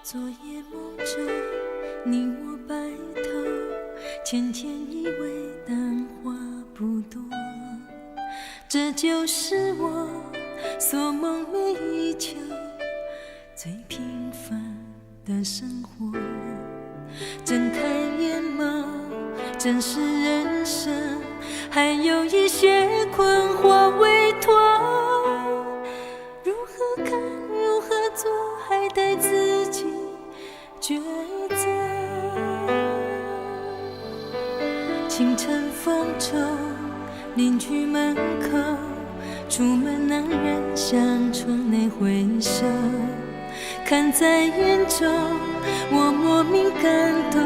昨夜梦中，你我白头，浅浅依偎，淡话不多。这就是我所梦寐以求，最平凡的生活。睁开眼眸，正是人生，还有一些困惑未脱。如何看，如何做，还待自己抉择。清晨风中，邻居门口，出门男人向窗内挥手，看在眼中，我莫名感动。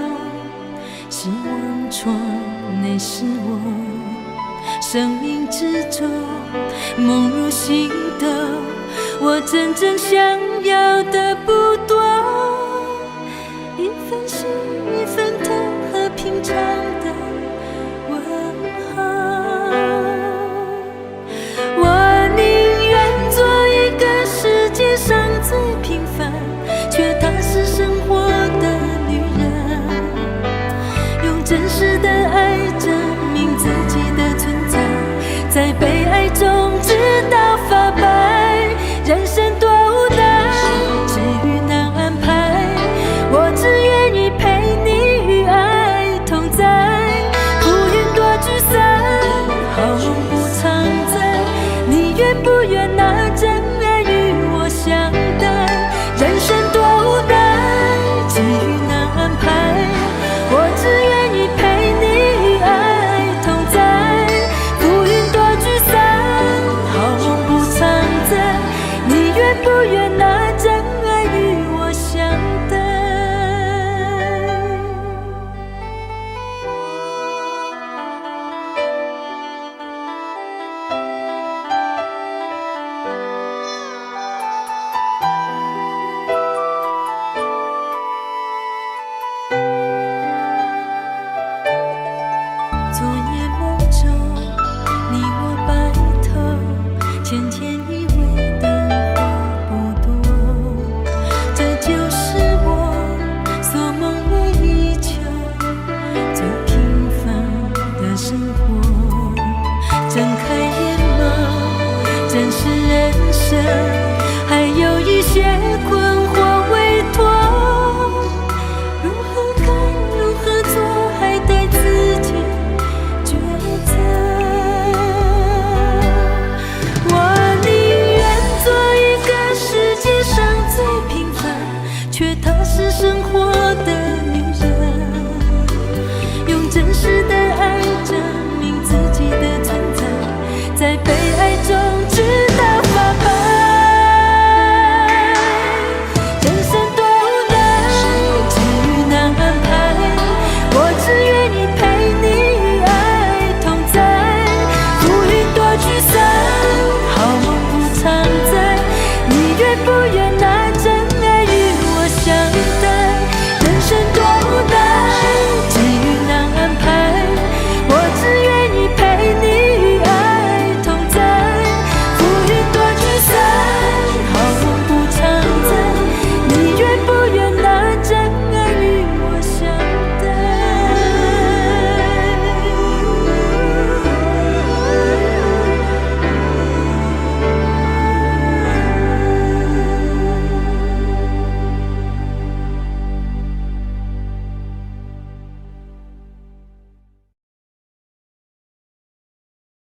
希望窗内是我，生命之中梦如星斗，我真正想要的不多，一份心，一份痛和平常的问候。我宁愿做一个世界上最平凡却踏实生活的女人，用真实的爱证明自己的存在，在被爱中直到发白。人生多无奈，际遇难安排，我只愿意陪你与爱同在。浮云多聚散，好梦不常在，你愿不愿拿真爱与我相待？人生多无奈，际遇难安排，我只愿意陪你与爱同在。浮云多聚散，好梦不常在，你愿不愿拿真爱与我相待？昨夜梦中，你我白头，浅浅依偎，淡话不多。这就是我所梦寐以求，最平凡的生活。睁开眼眸，正是人生，还有一些困惑未脱。如何看，如何做，还待自己抉择。我宁愿做一个世界上最平凡却踏实生活的女人，用真实的爱证明自己的存在，在被爱中